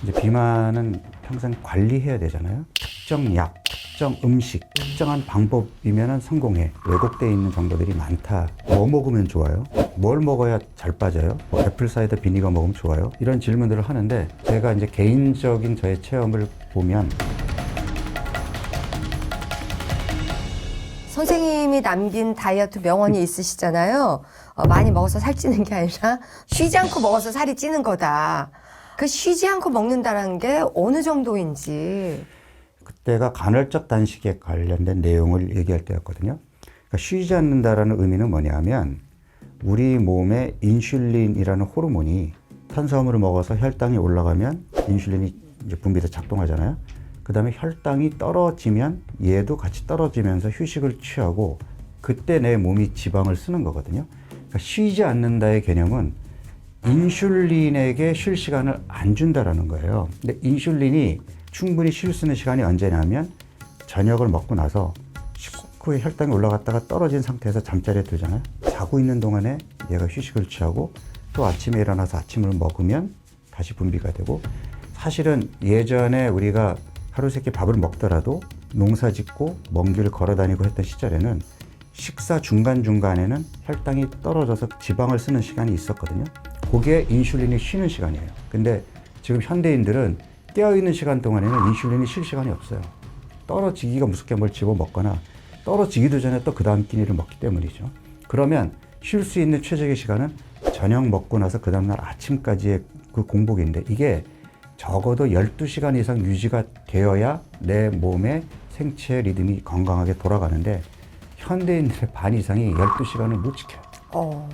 이제 비만은 평생 관리해야 되잖아요. 특정 약, 특정 음식, 특정한 방법이면 성공해. 왜곡되어 있는 정보들이 많다. 뭐 먹으면 좋아요? 뭘 먹어야 잘 빠져요? 뭐 애플 사이더 비니거 먹으면 좋아요? 이런 질문들을 하는데 제가 이제 개인적인 저의 체험을 보면 선생님이 남긴 다이어트 명언이 있으시잖아요. 많이 먹어서 살찌는 게 아니라 쉬지 않고 먹어서 살이 찌는 거다. 그 쉬지 않고 먹는다는 게 어느 정도인지. 그때가 간헐적 단식에 관련된 내용을 얘기할 때였거든요. 그러니까 쉬지 않는다라는 의미는 뭐냐면 우리 몸에 인슐린이라는 호르몬이 탄수화물을 먹어서 혈당이 올라가면 인슐린이 이제 분비돼서 작동하잖아요. 그 다음에 혈당이 떨어지면 얘도 같이 떨어지면서 휴식을 취하고 그때 내 몸이 지방을 쓰는 거거든요. 그러니까 쉬지 않는다의 개념은 인슐린에게 쉴 시간을 안 준다라는 거예요. 근데 인슐린이 충분히 쉴 수 있는 시간이 언제냐면 저녁을 먹고 나서 식후에 혈당이 올라갔다가 떨어진 상태에서 잠자리에 들잖아요. 자고 있는 동안에 얘가 휴식을 취하고 또 아침에 일어나서 아침을 먹으면 다시 분비가 되고, 사실은 예전에 우리가 하루 세끼 밥을 먹더라도 농사 짓고 먼 길 걸어 다니고 했던 시절에는 식사 중간중간에는 혈당이 떨어져서 지방을 쓰는 시간이 있었거든요. 그게 인슐린이 쉬는 시간이에요. 근데 지금 현대인들은 깨어있는 시간 동안에는 인슐린이 쉴 시간이 없어요. 떨어지기가 무섭게 뭘 집어 먹거나 떨어지기도 전에 또 그 다음 끼니를 먹기 때문이죠. 그러면 쉴 수 있는 최적의 시간은 저녁 먹고 나서 그 다음날 아침까지의 그 공복인데, 이게 적어도 12시간 이상 유지가 되어야 내 몸의 생체 리듬이 건강하게 돌아가는데 현대인들의 반 이상이 12시간을 못 지켜요.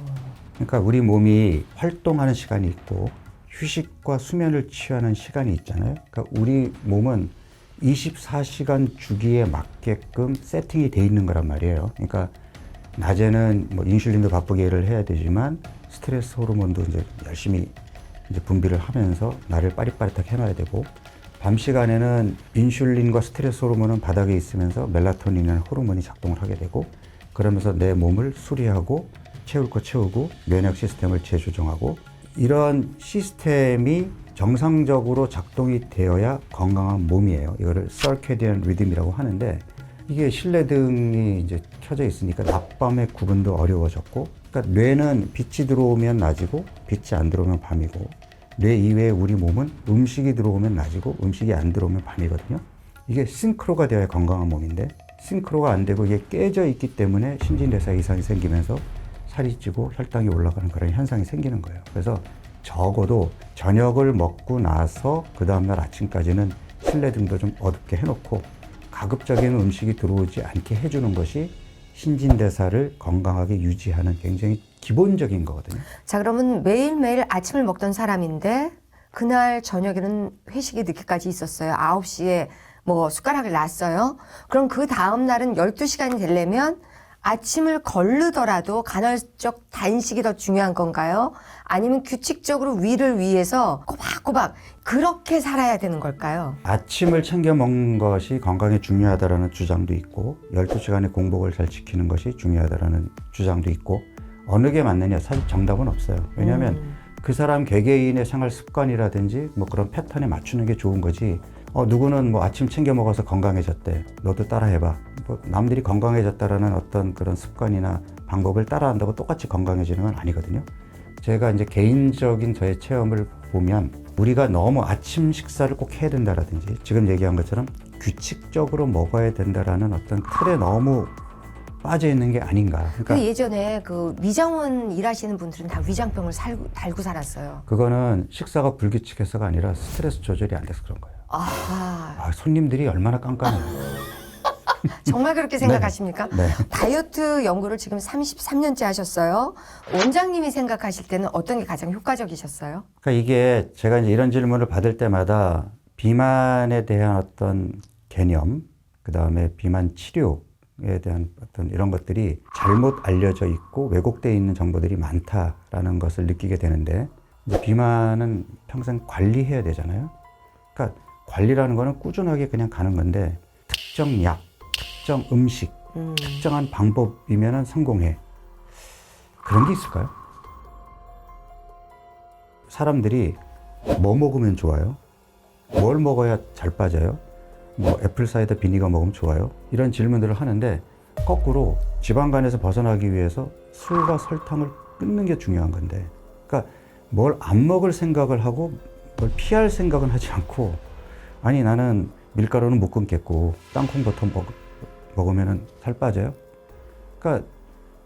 그러니까 우리 몸이 활동하는 시간이 있고 휴식과 수면을 취하는 시간이 있잖아요. 그러니까 우리 몸은 24시간 주기에 맞게끔 세팅이 돼 있는 거란 말이에요. 그러니까 낮에는 뭐 인슐린도 바쁘게 일을 해야 되지만 스트레스 호르몬도 이제 열심히 이제 분비를 하면서 나를 빠릿빠릿하게 해놔야 되고, 밤 시간에는 인슐린과 스트레스 호르몬은 바닥에 있으면서 멜라토닌이라는 호르몬이 작동을 하게 되고, 그러면서 내 몸을 수리하고 채울 거 채우고 면역 시스템을 재조정하고, 이런 시스템이 정상적으로 작동이 되어야 건강한 몸이에요. 이거를 서케디안 리듬이라고 하는데, 이게 실내등이 이제 켜져 있으니까 낮밤의 구분도 어려워졌고, 그러니까 뇌는 빛이 들어오면 낮이고 빛이 안 들어오면 밤이고, 뇌 이외에 우리 몸은 음식이 들어오면 낮이고 음식이 안 들어오면 밤이거든요. 이게 싱크로가 되어야 건강한 몸인데 싱크로가 안 되고 이게 깨져 있기 때문에 신진대사 이상이 생기면서 살이 찌고 혈당이 올라가는 그런 현상이 생기는 거예요. 그래서 적어도 저녁을 먹고 나서 그 다음날 아침까지는 실내등도 좀 어둡게 해놓고 가급적인 음식이 들어오지 않게 해주는 것이 신진대사를 건강하게 유지하는 굉장히 기본적인 거거든요. 자, 그러면 매일매일 아침을 먹던 사람인데 그날 저녁에는 회식이 늦게까지 있었어요. 9시에 뭐 숟가락을 놨어요. 그럼 그 다음 날은 12시간이 되려면 아침을 거르더라도 간헐적 단식이 더 중요한 건가요? 아니면 규칙적으로 위를 위해서 꼬박꼬박 그렇게 살아야 되는 걸까요? 아침을 챙겨 먹는 것이 건강에 중요하다라는 주장도 있고 12시간의 공복을 잘 지키는 것이 중요하다라는 주장도 있고, 어느 게 맞느냐 사실 정답은 없어요. 왜냐하면 그 사람 개개인의 생활 습관이라든지 뭐 그런 패턴에 맞추는 게 좋은 거지, 누구는 뭐 아침 챙겨 먹어서 건강해졌대, 너도 따라 해봐. 뭐 남들이 건강해졌다라는 어떤 그런 습관이나 방법을 따라한다고 똑같이 건강해지는 건 아니거든요. 제가 이제 개인적인 저의 체험을 보면 우리가 너무 아침 식사를 꼭 해야 된다라든지 지금 얘기한 것처럼 규칙적으로 먹어야 된다라는 어떤 틀에 너무 빠져 있는 게 아닌가. 그 예전에 그 위장원 일하시는 분들은 다 위장병을 달고 살았어요. 그거는 식사가 불규칙해서가 아니라 스트레스 조절이 안 돼서 그런 거예요. 아하. 손님들이 얼마나 깐깐해요. 정말 그렇게 생각하십니까? 네. 다이어트 연구를 지금 33년째 하셨어요. 원장님이 생각하실 때는 어떤 게 가장 효과적이셨어요? 그러니까 이게 제가 이제 이런 질문을 받을 때마다 비만에 대한 어떤 개념, 그 다음에 비만 치료에 대한 어떤 이런 것들이 잘못 알려져 있고 왜곡되어 있는 정보들이 많다라는 것을 느끼게 되는데, 이제 비만은 평생 관리해야 되잖아요. 그러니까 관리라는 거는 꾸준하게 그냥 가는 건데 특정 약, 특정 음식, 특정한 방법이면 성공해. 그런 게 있을까요? 사람들이 뭐 먹으면 좋아요? 뭘 먹어야 잘 빠져요? 뭐 애플 사이다 비니거 먹으면 좋아요? 이런 질문들을 하는데 거꾸로 지방간에서 벗어나기 위해서 술과 설탕을 끊는 게 중요한 건데, 그러니까 뭘 안 먹을 생각을 하고 뭘 피할 생각은 하지 않고, 아니 나는 밀가루는 못 끊겠고 땅콩버터 먹으면 살 빠져요? 그러니까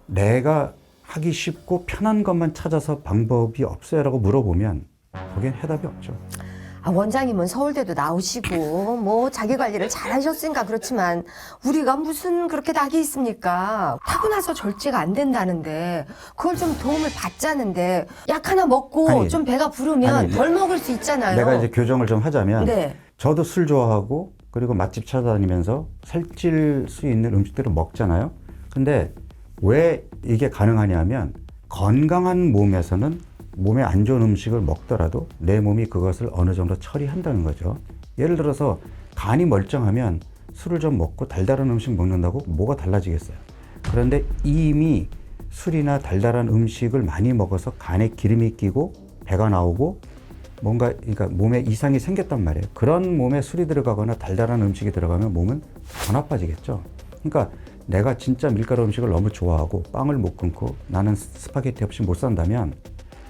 내가 하기 쉽고 편한 것만 찾아서 방법이 없어요라고 물어보면 거기엔 해답이 없죠. 원장님은 서울대도 나오시고 뭐 자기 관리를 잘 하셨으니까 그렇지만 우리가 무슨 그렇게 낙이 있습니까? 타고나서 절제가 안 된다는데 그걸 좀 도움을 받자는데 약 하나 먹고 아니, 좀 배가 부르면 아니, 덜 먹을 수 있잖아요. 내가 이제 교정을 좀 하자면 네. 저도 술 좋아하고 그리고 맛집 찾아다니면서 살찔 수 있는 음식들을 먹잖아요. 근데 왜 이게 가능하냐면 건강한 몸에서는 몸에 안 좋은 음식을 먹더라도 내 몸이 그것을 어느 정도 처리한다는 거죠. 예를 들어서 간이 멀쩡하면 술을 좀 먹고 달달한 음식 먹는다고 뭐가 달라지겠어요. 그런데 이미 술이나 달달한 음식을 많이 먹어서 간에 기름이 끼고 배가 나오고 뭔가 그러니까 몸에 이상이 생겼단 말이에요. 그런 몸에 술이 들어가거나 달달한 음식이 들어가면 몸은 더 나빠지겠죠. 그러니까 내가 진짜 밀가루 음식을 너무 좋아하고 빵을 못 끊고 나는 스파게티 없이 못 산다면,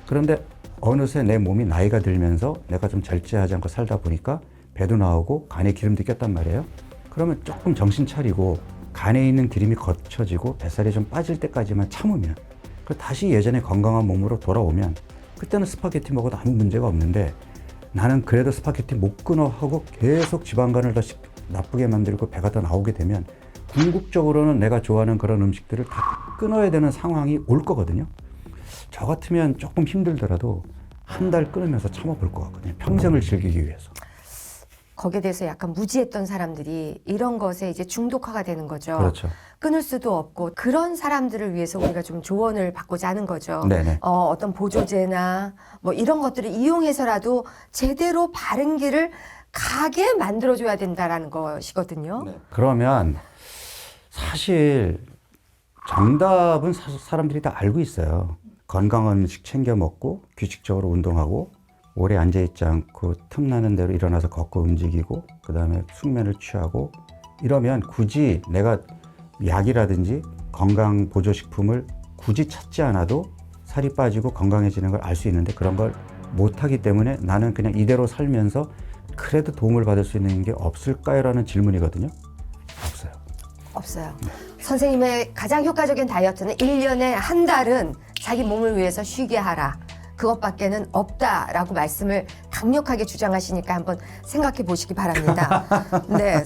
그런데 어느새 내 몸이 나이가 들면서 내가 좀 절제하지 않고 살다 보니까 배도 나오고 간에 기름도 꼈단 말이에요. 그러면 조금 정신 차리고 간에 있는 기름이 거쳐지고 뱃살이 좀 빠질 때까지만 참으면, 다시 예전의 건강한 몸으로 돌아오면 그때는 스파게티 먹어도 아무 문제가 없는데, 나는 그래도 스파게티 못 끊어 하고 계속 지방간을 더 나쁘게 만들고 배가 더 나오게 되면 궁극적으로는 내가 좋아하는 그런 음식들을 다 끊어야 되는 상황이 올 거거든요. 저 같으면 조금 힘들더라도 한 달 끊으면서 참아볼 것 같거든요. 평생을 즐기기 위해서. 거기에 대해서 약간 무지했던 사람들이 이런 것에 이제 중독화가 되는 거죠. 그렇죠. 끊을 수도 없고 그런 사람들을 위해서 우리가 좀 조언을 받고자 하는 거죠. 네네. 어떤 보조제나 뭐 이런 것들을 이용해서라도 제대로 바른 길을 가게 만들어줘야 된다라는 것이거든요. 네. 그러면 사실 정답은 사람들이 다 알고 있어요. 건강한 음식 챙겨 먹고 규칙적으로 운동하고 오래 앉아있지 않고 틈나는 대로 일어나서 걷고 움직이고 그 다음에 숙면을 취하고 이러면 굳이 내가 약이라든지 건강 보조식품을 굳이 찾지 않아도 살이 빠지고 건강해지는 걸 알 수 있는데, 그런 걸 못하기 때문에 나는 그냥 이대로 살면서 그래도 도움을 받을 수 있는 게 없을까요? 라는 질문이거든요. 없어요. 없어요. 선생님의 가장 효과적인 다이어트는 1년에 한 달은 자기 몸을 위해서 쉬게 하라. 그것밖에는 없다라고 말씀을 강력하게 주장하시니까 한번 생각해 보시기 바랍니다. 네.